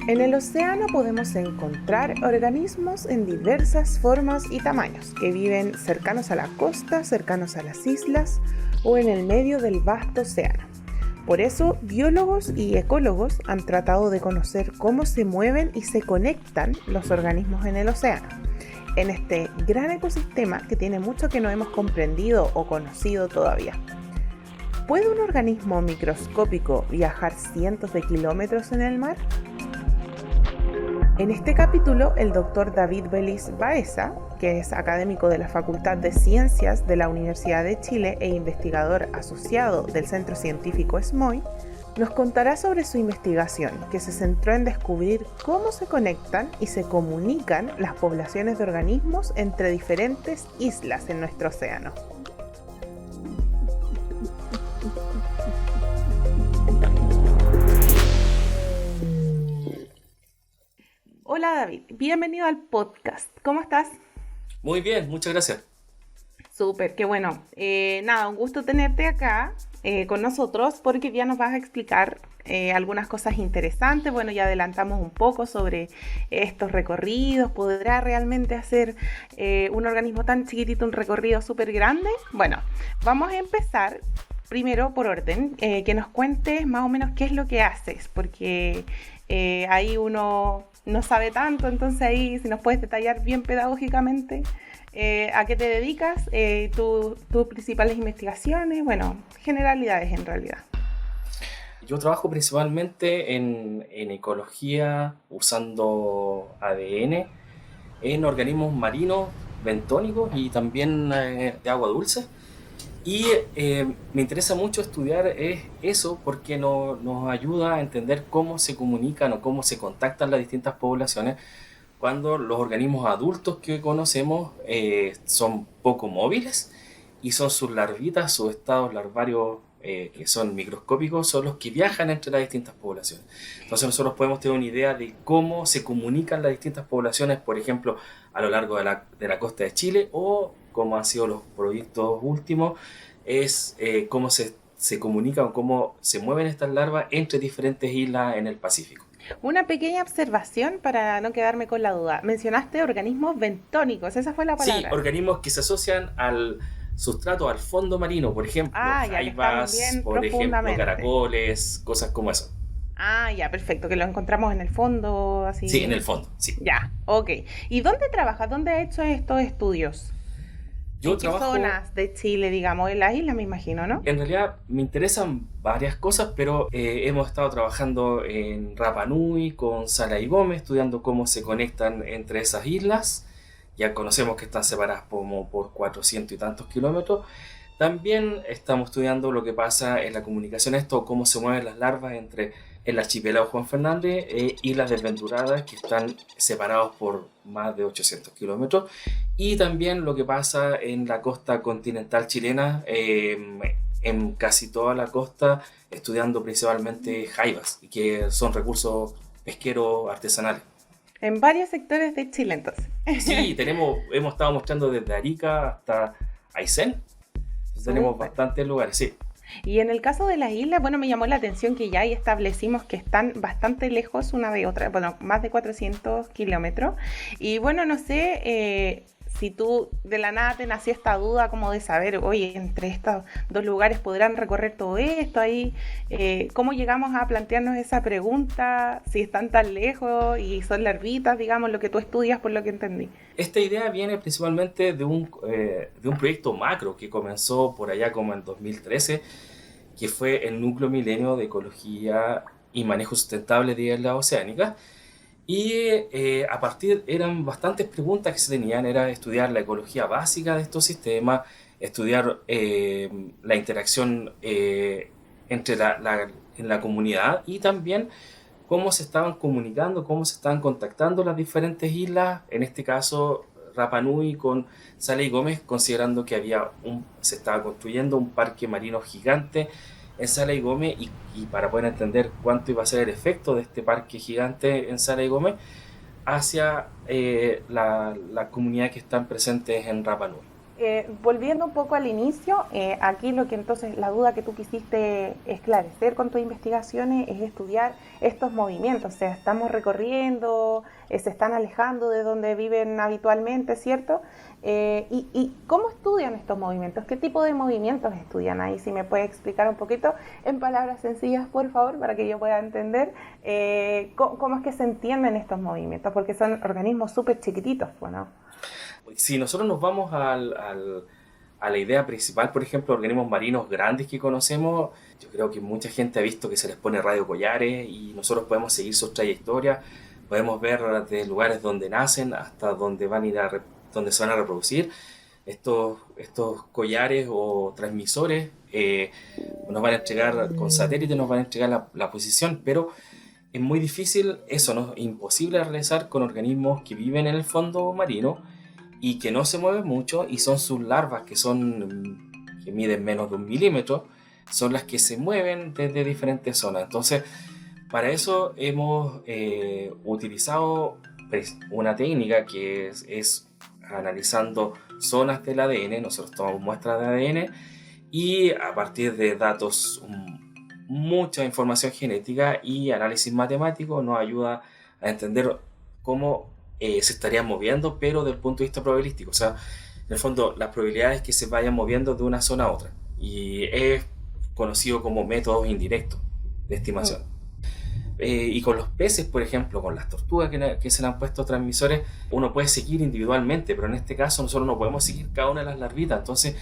En el océano podemos encontrar organismos en diversas formas y tamaños que viven cercanos a la costa, cercanos a las islas o en el medio del vasto océano. Por eso, biólogos y ecólogos han tratado de conocer cómo se mueven y se conectan los organismos en el océano, en este gran ecosistema que tiene mucho que no hemos comprendido o conocido todavía. ¿Puede un organismo microscópico viajar cientos de kilómetros en el mar? En este capítulo, el doctor David Belis Baeza, que es académico de la Facultad de Ciencias de la Universidad de Chile e investigador asociado del Centro Científico SMOI, nos contará sobre su investigación, que se centró en descubrir cómo se conectan y se comunican las poblaciones de organismos entre diferentes islas en nuestro océano. Hola David, bienvenido al podcast. ¿Cómo estás? Muy bien, muchas gracias. Súper, qué bueno. Un gusto tenerte acá con nosotros porque ya nos vas a explicar algunas cosas interesantes. Bueno, ya adelantamos un poco sobre estos recorridos. ¿Podrá realmente hacer un organismo tan chiquitito un recorrido súper grande? Bueno, vamos a empezar primero por orden, que nos cuentes más o menos qué es lo que haces, porque ahí uno no sabe tanto, entonces ahí si nos puedes detallar bien pedagógicamente a qué te dedicas, tus principales investigaciones, bueno, generalidades en realidad. Yo trabajo principalmente en ecología usando ADN en organismos marinos, bentónicos y también de agua dulce. Y me interesa mucho estudiar eso porque nos ayuda a entender cómo se comunican o cómo se contactan las distintas poblaciones cuando los organismos adultos que conocemos son poco móviles y son sus larvitas, sus estados larvarios que son microscópicos, son los que viajan entre las distintas poblaciones. Entonces nosotros podemos tener una idea de cómo se comunican las distintas poblaciones, por ejemplo, a lo largo de la costa de Chile, o como han sido los proyectos últimos, es cómo se comunican o cómo se mueven estas larvas entre diferentes islas en el Pacífico. Una pequeña observación para no quedarme con la duda. Mencionaste organismos bentónicos, esa fue la palabra. Sí, organismos que se asocian al sustrato, al fondo marino, por ejemplo, Ya que están jaivas, bien por ejemplo, profundamente. caracoles, cosas como eso. Ya, perfecto, que lo encontramos en el fondo, así. Sí, en el fondo, sí. Ya, ok. ¿Y dónde trabajas? ¿Dónde has hecho estos estudios? Yo ¿En qué trabajo, zonas de Chile, digamos? En las islas, me imagino, ¿no? en realidad me interesan varias cosas, pero hemos estado trabajando en Rapa Nui con Sala y Gómez, estudiando cómo se conectan entre esas islas. Ya conocemos que están separadas como por 400 y tantos kilómetros. También estamos estudiando lo que pasa en la comunicación, cómo se mueven las larvas entre el archipiélago Juan Fernández e Islas Desventuradas, que están separados por más de 800 kilómetros. Y también lo que pasa en la costa continental chilena, en casi toda la costa, estudiando principalmente jaivas, que son recursos pesqueros artesanales. En varios sectores de Chile, entonces. Sí, hemos estado mostrando desde Arica hasta Aysén. Tenemos bastantes lugares, sí. Y en el caso de las islas, bueno, me llamó la atención que ya ahí establecimos que están bastante lejos una de otra, bueno, más de 400 kilómetros. Y bueno, no sé si tú de la nada te nació esta duda como de saber, oye, entre estos dos lugares podrán recorrer todo esto, ahí, ¿cómo llegamos a plantearnos esa pregunta? Si están tan lejos y son larvitas, digamos, lo que tú estudias por lo que entendí. Esta idea viene principalmente de un proyecto macro que comenzó por allá como en 2013, que fue el Núcleo Milenio de Ecología y Manejo Sustentable de Islas Oceánicas. Y eran bastantes preguntas que se tenían, era estudiar la ecología básica de estos sistemas, estudiar la interacción entre en la comunidad y también cómo se estaban comunicando, cómo se estaban contactando las diferentes islas, en este caso Rapa Nui con Sala y Gómez, considerando que se estaba construyendo un parque marino gigante en Sala y Gómez, y para poder entender cuánto iba a ser el efecto de este parque gigante en Sala y Gómez hacia las comunidades que están presentes en Rapa Nui. volviendo un poco al inicio, aquí lo que entonces, la duda que tú quisiste esclarecer con tus investigaciones es estudiar estos movimientos, o sea, estamos recorriendo, se están alejando de donde viven habitualmente, ¿cierto? Y ¿cómo estudian estos movimientos? ¿Qué tipo de movimientos estudian ahí? Si me puedes explicar un poquito en palabras sencillas, por favor, para que yo pueda entender cómo es que se entienden estos movimientos, porque son organismos súper chiquititos, ¿no? Si nosotros nos vamos a la idea principal, por ejemplo, organismos marinos grandes que conocemos, yo creo que mucha gente ha visto que se les pone radiocollares y nosotros podemos seguir sus trayectorias, podemos ver desde lugares donde nacen hasta donde van a ir donde se van a reproducir. Estos collares o transmisores nos van a entregar con satélite, nos van a entregar la posición, pero es muy difícil eso, ¿no? Imposible realizar con organismos que viven en el fondo marino y que no se mueven mucho, y son sus larvas que miden menos de 1 milímetro, son las que se mueven desde diferentes zonas. Entonces, para eso hemos utilizado una técnica que es analizando zonas del ADN. Nosotros tomamos muestras de ADN y a partir de datos, mucha información genética y análisis matemático, nos ayuda a entender cómo se estarían moviendo, pero desde el punto de vista probabilístico. O sea, en el fondo, las probabilidades que se vayan moviendo de una zona a otra. Y es conocido como métodos indirectos de estimación. Y con los peces, por ejemplo, con las tortugas que se le han puesto transmisores, uno puede seguir individualmente, pero en este caso nosotros no podemos seguir cada una de las larvitas. Entonces,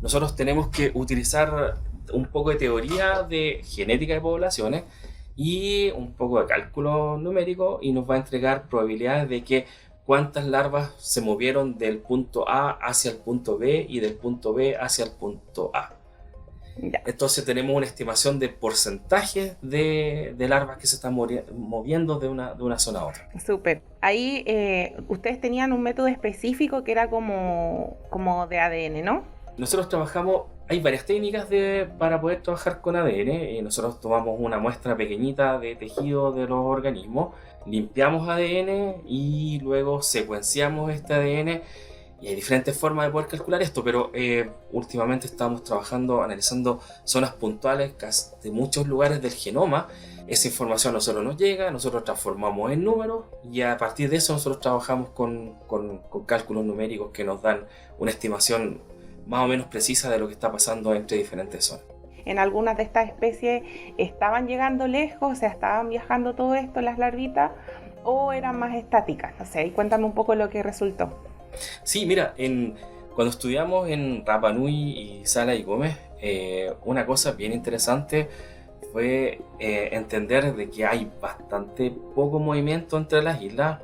nosotros tenemos que utilizar un poco de teoría de genética de poblaciones y un poco de cálculo numérico, y nos va a entregar probabilidades de que cuántas larvas se movieron del punto A hacia el punto B y del punto B hacia el punto A. Ya. Entonces tenemos una estimación de porcentaje de larvas que se están moviendo de una zona a otra. Súper. Ahí ustedes tenían un método específico que era como de ADN, ¿no? Nosotros trabajamos, hay varias técnicas para poder trabajar con ADN. Nosotros tomamos una muestra pequeñita de tejido de los organismos, limpiamos ADN y luego secuenciamos este ADN, y hay diferentes formas de poder calcular esto, pero últimamente estamos trabajando, analizando zonas puntuales de muchos lugares del genoma. Esa información a nosotros nos llega, nosotros transformamos en números y a partir de eso nosotros trabajamos con cálculos numéricos que nos dan una estimación más o menos precisa de lo que está pasando entre diferentes zonas. En algunas de estas especies estaban llegando lejos, o sea, estaban viajando todo esto, las larvitas, o eran más estáticas. No sé, y cuéntame un poco lo que resultó. Sí, mira, cuando estudiamos en Rapa Nui y Sala y Gómez, una cosa bien interesante fue entender de que hay bastante poco movimiento entre las islas.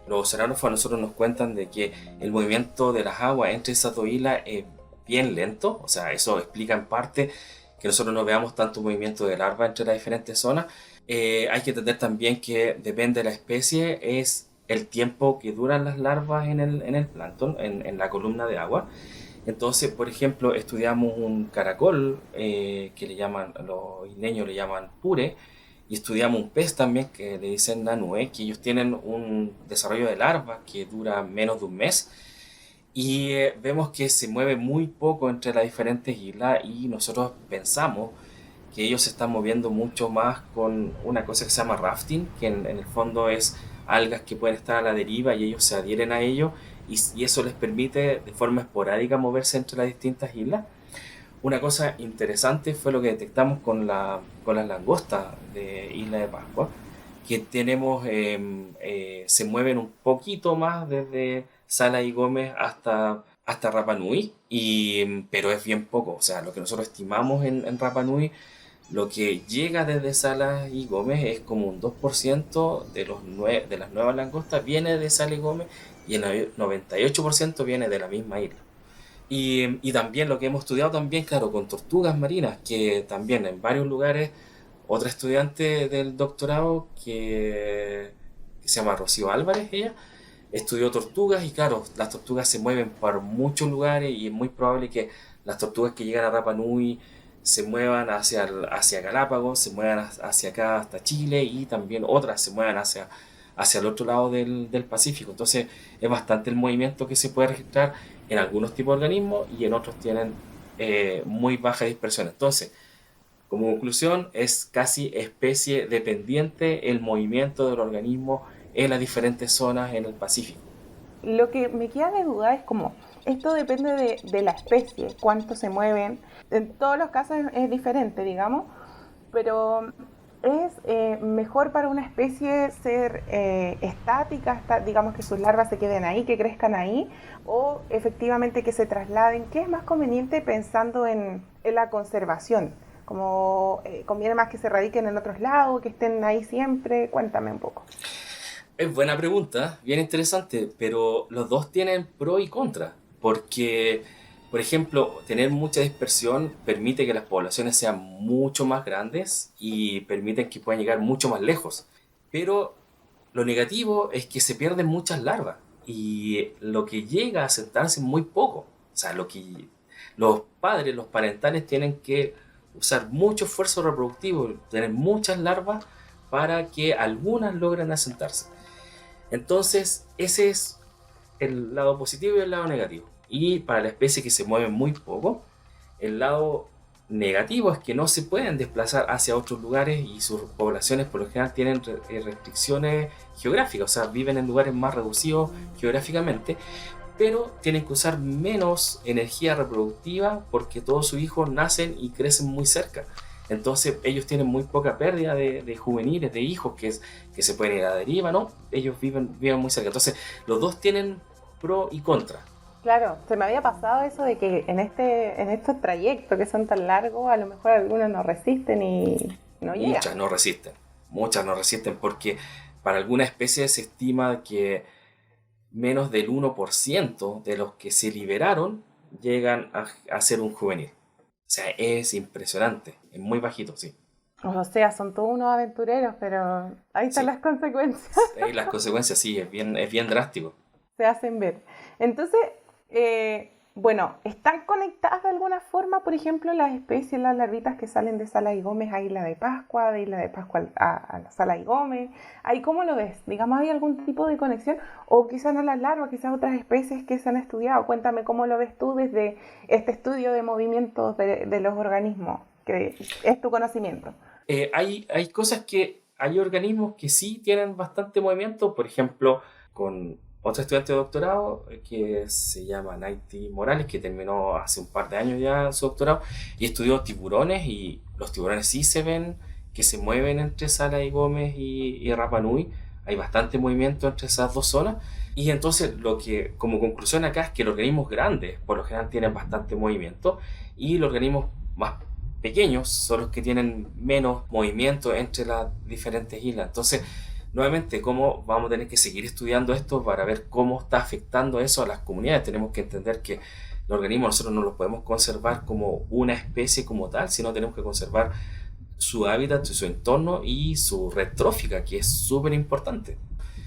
Los oceanógrafos a nosotros nos cuentan de que el movimiento de las aguas entre esas dos islas es bien lento, o sea, eso explica en parte que nosotros no veamos tanto movimiento de larvas entre las diferentes zonas. Hay que entender también que depende de la especie, es el tiempo que duran las larvas en el plancton, en la columna de agua. Entonces, por ejemplo, estudiamos un caracol que los isleños le llaman pure, y estudiamos un pez también que le dicen nanue, que ellos tienen un desarrollo de larvas que dura menos de un mes, y vemos que se mueve muy poco entre las diferentes islas, y nosotros pensamos que ellos se están moviendo mucho más con una cosa que se llama rafting, que en el fondo es algas que pueden estar a la deriva y ellos se adhieren a ello, y eso les permite de forma esporádica moverse entre las distintas islas. Una cosa interesante fue lo que detectamos con las langostas de Isla de Pascua, que tenemos, se mueven un poquito más desde Sala y Gómez hasta Rapa Nui, pero es bien poco. O sea, lo que nosotros estimamos en Rapa Nui, lo que llega desde Salas y Gómez es como un 2% de las nuevas langostas viene de Salas y Gómez, y el 98% viene de la misma isla. Y también lo que hemos estudiado también, claro, con tortugas marinas, que también en varios lugares, otra estudiante del doctorado que se llama Rocío Álvarez, ella estudió tortugas, y claro, las tortugas se mueven por muchos lugares, y es muy probable que las tortugas que llegan a Rapa Nui se muevan hacia Galápagos, se muevan hacia acá hasta Chile, y también otras se muevan hacia el otro lado del Pacífico. Entonces es bastante el movimiento que se puede registrar en algunos tipos de organismos y en otros tienen muy baja dispersión. Entonces, como conclusión, es casi especie dependiente el movimiento del organismo en las diferentes zonas en el Pacífico. Lo que me queda de duda es como, esto depende de la especie, cuánto se mueven. En todos los casos es diferente, digamos, pero es mejor para una especie ser estática, digamos que sus larvas se queden ahí, que crezcan ahí, o efectivamente que se trasladen. ¿Qué es más conveniente pensando en la conservación? Como conviene más que se radiquen en otros lados, que estén ahí siempre. Cuéntame un poco. Es buena pregunta, bien interesante, pero los dos tienen pro y contra, porque, por ejemplo, tener mucha dispersión permite que las poblaciones sean mucho más grandes y permiten que puedan llegar mucho más lejos. Pero lo negativo es que se pierden muchas larvas y lo que llega a asentarse es muy poco. O sea, lo que los padres, los parentales tienen que usar mucho esfuerzo reproductivo, tener muchas larvas para que algunas logren asentarse. Entonces, ese es el lado positivo y el lado negativo. Y para la especie que se mueve muy poco, el lado negativo es que no se pueden desplazar hacia otros lugares y sus poblaciones por lo general tienen restricciones geográficas, o sea, viven en lugares más reducidos geográficamente, pero tienen que usar menos energía reproductiva porque todos sus hijos nacen y crecen muy cerca. Entonces ellos tienen muy poca pérdida de juveniles, de hijos que se pueden ir a la deriva, ¿no? Ellos viven muy cerca. Entonces los dos tienen pro y contra. Claro, se me había pasado eso de que en estos trayectos que son tan largos, a lo mejor algunos no resisten y no llegan. Muchas no resisten porque para algunas especies se estima que menos del 1% de los que se liberaron llegan a ser un juvenil. O sea, es impresionante, es muy bajito, sí. O sea, son todos unos aventureros, pero ahí están Sí, las consecuencias. las consecuencias sí, es bien drástico. Se hacen ver. Entonces, bueno, ¿están conectadas de alguna forma, por ejemplo, las especies, las larvitas que salen de Salas y Gómez a Isla de Pascua a la Salas y Gómez? ¿Ahí cómo lo ves? Digamos, ¿hay algún tipo de conexión? O quizás no las larvas, quizás otras especies que se han estudiado. Cuéntame cómo lo ves tú desde este estudio de movimientos de los organismos, que es tu conocimiento. Hay organismos que sí tienen bastante movimiento, por ejemplo, con otra estudiante de doctorado que se llama Naiti Morales, que terminó hace un par de años ya su doctorado y estudió tiburones, y los tiburones sí se ven que se mueven entre Salas y Gómez y Rapa Nui. Hay bastante movimiento entre esas dos zonas, y entonces lo que como conclusión acá es que los organismos grandes por lo general tienen bastante movimiento y los organismos más pequeños son los que tienen menos movimiento entre las diferentes islas. Entonces, nuevamente, ¿cómo vamos a tener que seguir estudiando esto para ver cómo está afectando eso a las comunidades? Tenemos que entender que los organismos nosotros no los podemos conservar como una especie como tal, sino tenemos que conservar su hábitat, su entorno y su red trófica, que es súper importante.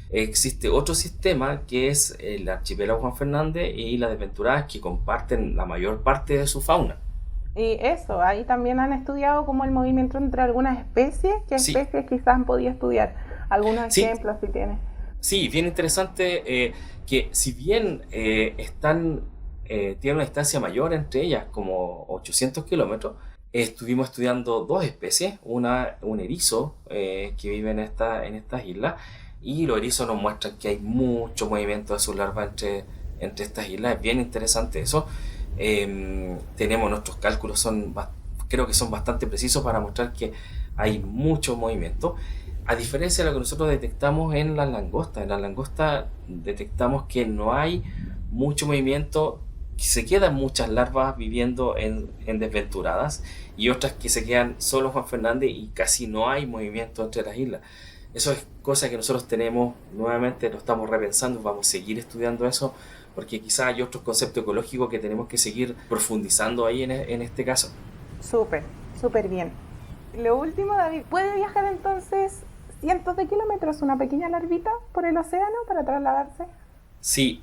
Existe otro sistema que es el archipiélago Juan Fernández y las Desventuradas, que comparten la mayor parte de su fauna. Y eso, ahí también han estudiado como el movimiento entre algunas especies, qué Sí, especies quizás han podido estudiar. Algunos sí, ejemplos si tienes. sí, bien interesante que si bien tienen una distancia mayor entre ellas, como 800 kilómetros, estuvimos estudiando dos especies, un erizo que vive en estas islas, y los erizos nos muestran que hay mucho movimiento de sus larvas entre estas islas. Es bien interesante eso. Tenemos nuestros cálculos, creo que son bastante precisos para mostrar que hay mucho movimiento. A diferencia de lo que nosotros detectamos en las langostas detectamos que no hay mucho movimiento, que se quedan muchas larvas viviendo en desventuradas y otras que se quedan solo en Juan Fernández y casi no hay movimiento entre las islas. Eso es cosa que nosotros tenemos, nuevamente lo estamos repensando, vamos a seguir estudiando eso porque quizás hay otros conceptos ecológicos que tenemos que seguir profundizando ahí en este caso. Súper, súper bien. Lo último, David, ¿puede viajar entonces cientos de kilómetros una pequeña larvita por el océano para trasladarse? Sí,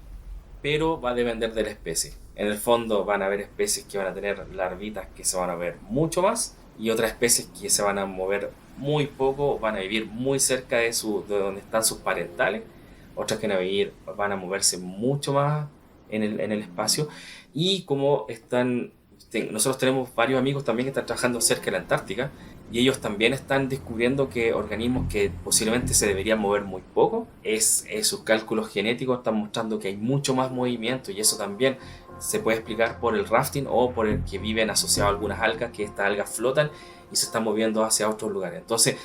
pero va a depender de la especie. En el fondo van a haber especies que van a tener larvitas que se van a ver mucho más y otras especies que se van a mover muy poco, van a vivir muy cerca de donde están sus parentales, otras que van a moverse mucho más en el espacio. Y como nosotros tenemos varios amigos también que están trabajando cerca de la Antártica, y ellos también están descubriendo que organismos que posiblemente se deberían mover muy poco, sus cálculos genéticos están mostrando que hay mucho más movimiento, y eso también se puede explicar por el rafting o por el que viven asociados a algunas algas, que estas algas flotan y se están moviendo hacia otros lugares. Entonces,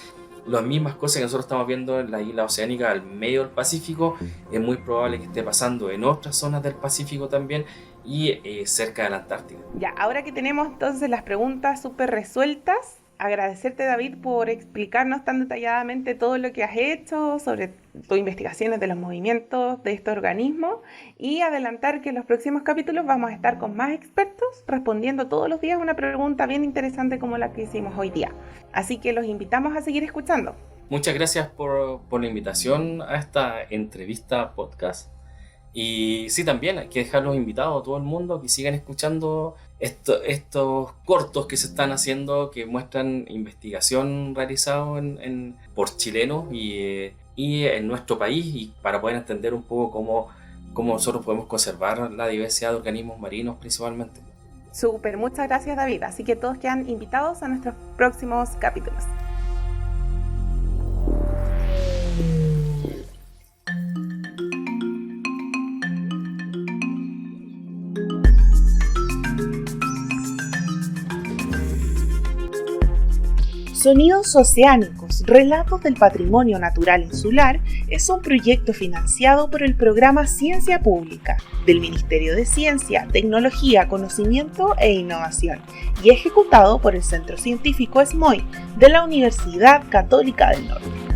las mismas cosas que nosotros estamos viendo en la isla oceánica al medio del Pacífico, es muy probable que esté pasando en otras zonas del Pacífico también y cerca de la Antártica. Ya, ahora que tenemos entonces las preguntas súper resueltas, agradecerte, David, por explicarnos tan detalladamente todo lo que has hecho sobre tus investigaciones de los movimientos de este organismo, y adelantar que en los próximos capítulos vamos a estar con más expertos respondiendo todos los días una pregunta bien interesante como la que hicimos hoy día. Así que los invitamos a seguir escuchando. Muchas gracias por la invitación a esta entrevista podcast. Y sí, también hay que dejarlos invitados a todo el mundo que sigan escuchando estos cortos que se están haciendo, que muestran investigación realizada por chilenos y en nuestro país, y para poder entender un poco cómo nosotros podemos conservar la diversidad de organismos marinos principalmente. Súper, muchas gracias, David. Así que todos quedan invitados a nuestros próximos capítulos. Sonidos Oceánicos, Relatos del Patrimonio Natural Insular es un proyecto financiado por el programa Ciencia Pública del Ministerio de Ciencia, Tecnología, Conocimiento e Innovación y ejecutado por el Centro Científico SMOI de la Universidad Católica del Norte.